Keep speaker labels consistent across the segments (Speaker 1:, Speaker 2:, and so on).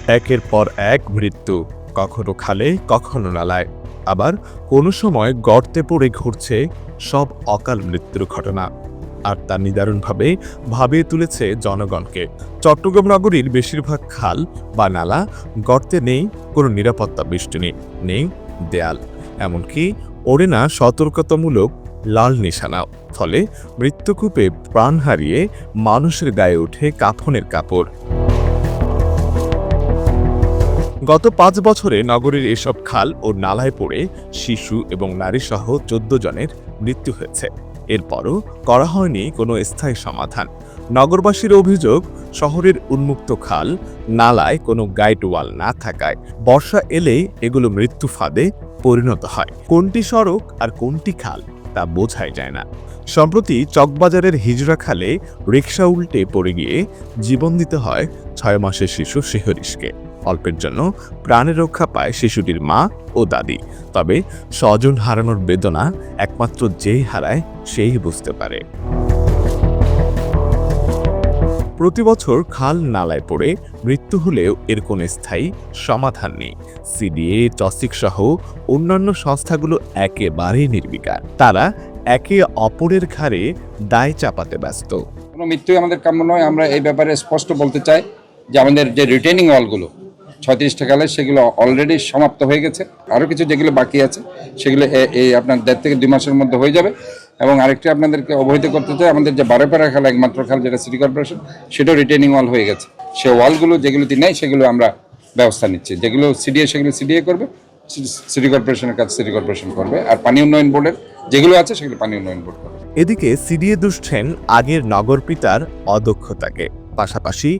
Speaker 1: একের পর এক মৃত্যু, কখনো খালে কখনো নালায়, আবার কোনো সময় গর্তে পড়ে ঘুরছে সব অকাল মৃত্যুর ঘটনা। আর তা নিদারুণভাবে ভাবিয়ে তুলেছে জনগণকে। চট্টগ্রাম নগরীর বেশিরভাগ খাল বা নালা গর্তে নেই কোনো নিরাপত্তা বেষ্টনী, নেই দেয়াল, এমনকি ওড়ে না সতর্কতামূলক লাল নিশানা। ফলে মৃত্যুকূপে প্রাণ হারিয়ে মানুষের গায়ে ওঠে কাফনের কাপড়। গত ৫ বছরে নগরীর এসব খাল ও নালায় পড়ে শিশু এবং নারীসহ ১৪ জনের মৃত্যু হয়েছে। এরপরও করা হয়নি কোনো স্থায়ী সমাধান। নগরবাসীর অভিযোগ, শহরের উন্মুক্ত খাল, নালায় কোনো গাইড ওয়াল না থাকায় বর্ষা এলেই এগুলো মৃত্যু ফাঁদে পরিণত হয়। কোনটি সড়ক আর কোনটি খাল তা বোঝাই যায় না। সম্প্রতি চকবাজারের হিজড়া খালে রিকশা উল্টে পড়ে গিয়ে জীবন দিতে হয় ৬ মাসের শিশু শিহরিশকে। অল্পের জন্য প্রাণে রক্ষা পায় শিশুটির মা ও দাদি। তবে স্বজন হারানোর বেদনা একমাত্র যেই হারায় সেই বুঝতে পারে। প্রতি বছর খাল নালায় পড়ে মৃত্যু হলেও এর কোনো স্থায়ী সমাধান নেই। সিডিএ, টসিক সহ অন্যান্য সংস্থাগুলো একেবারেই নির্বিকার। তারা একে অপরের ঘাড়ে দায় চাপাতে ব্যস্ত।
Speaker 2: কোনো মৃত্যুই আমাদের কাম্য নয়। আমরা এই ব্যাপারে স্পষ্ট বলতে চাই যে আমাদের যে রিটেনিং ওয়ালগুলো ৩৬টা খালে সেগুলো অলরেডি সমাপ্ত হয়ে গেছে। আরও কিছু যেগুলো বাকি আছে সেগুলো এই আপনার ১.৫ থেকে ২ মাসের মধ্যে হয়ে যাবে। এবং আরেকটি আপনাদেরকে অবহিত করতে চাই, আমাদের যে বারোপাড়া খাল একমাত্র খাল যেটা সিটি কর্পোরেশন, সেটাও রিটেনিং ওয়াল হয়ে গেছে। সে ওয়ালগুলো যেগুলোতে নেই সেগুলো আমরা ব্যবস্থা নিচ্ছি। যেগুলো সিডিএ সেগুলো সিডিএ করবে, সিটি কর্পোরেশনের কাজ সিটি কর্পোরেশন করবে, আর পানি উন্নয়ন বোর্ডের যেগুলো আছে সেগুলো পানি উন্নয়ন বোর্ড করবে।
Speaker 1: এদিকে সিডিএ দুষছেন আগের নগরপিতার অদক্ষতাকে, পাশাপাশি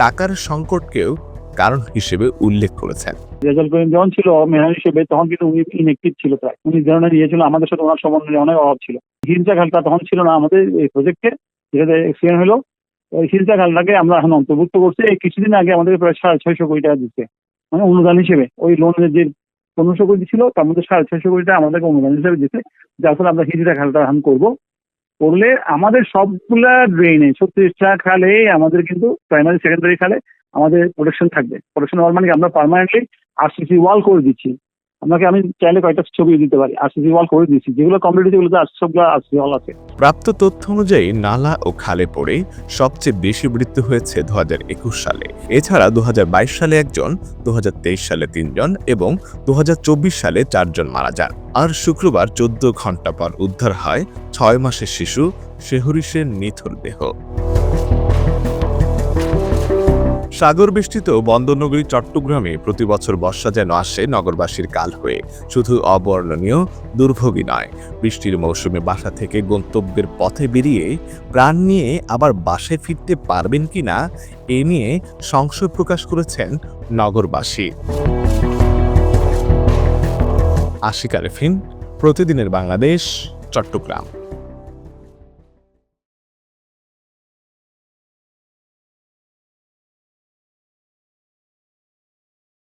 Speaker 1: টাকার সংকটকেও কারণ হিসেবে উল্লেখ করেছেন।
Speaker 3: রেজাল্ট করিম যখন ছিল মেয়র হিসেবে তখন কিন্তু উনি ইনএক্টিভ ছিল, প্রায় উনি ধরনের নিয়েছিল, আমাদের সাথে ওনার সমন্বয়ে অনেক অভাব ছিল। হিলচা খালটা তখন ছিল না আমাদের এই প্রজেক্টে, যেটাতে এক্সিডেন্ট হলো। ওই হিলচা খালটাকে আমরা এখন অন্তর্ভুক্ত করছি। এই কিছুদিন আগে আমাদের প্রায় ৬৫০ কোটি টাকা দিচ্ছে, মানে অনুদান হিসেবে। ওই লোনের যে ১৫০০ কোটি ছিল তার মধ্যে ৬৫০ কোটি টাকা আমাদেরকে অনুদান হিসেবে দিচ্ছে, যার ফলে আমরা হিলচা খালটা এখন করবো। করলে আমাদের সবগুলা ড্রেনে ৩৬টা খালে আমাদের কিন্তু প্রাইমারি সেকেন্ডারি খালে আমাদের প্রোটেকশন থাকবে। প্রোটেকশন ওয়াল মানে কি, আমরা পার্মানেন্টলি আরসিসি ওয়াল করে দিচ্ছি। আপনাকে আমি চাইলে কয়েকটা ছবি দিতে পারি, আরসিসি ওয়াল করে দিচ্ছি, যেগুলো কমপ্লিট, যেগুলো সবগুলো আরসিসি ওয়াল আছে।
Speaker 1: প্রাপ্ত তথ্য অনুযায়ী নালা ও খালে পড়ে সবচেয়ে বেশি মৃত্যু হয়েছে ২০২১ সালে। এছাড়া ২০২২ সালে একজন, ২০২৩ সালে ৩ জন এবং ২০২৪ সালে ৪ জন মারা যান। আর শুক্রবার ১৪ ঘন্টা পর উদ্ধার হয় ৬ মাসের শিশু শিহরিশের নিথর দেহ। সাগর বেষ্টিত বন্দরনগরী চট্টগ্রামে প্রতি বছর বর্ষা যেন আসে নগরবাসীর কাল হয়ে। শুধু অবর্ণনীয় দুর্ভোগই নয়, বৃষ্টির মৌসুমে বাসা থেকে গন্তব্যের পথে বেরিয়ে প্রাণ নিয়ে আবার বাসায় ফিরতে পারবেন কিনা এ নিয়ে সংশয় প্রকাশ করেছেন নগরবাসী। আশিক আরেফিন, প্রতিদিনের বাংলাদেশ, চট্টগ্রাম।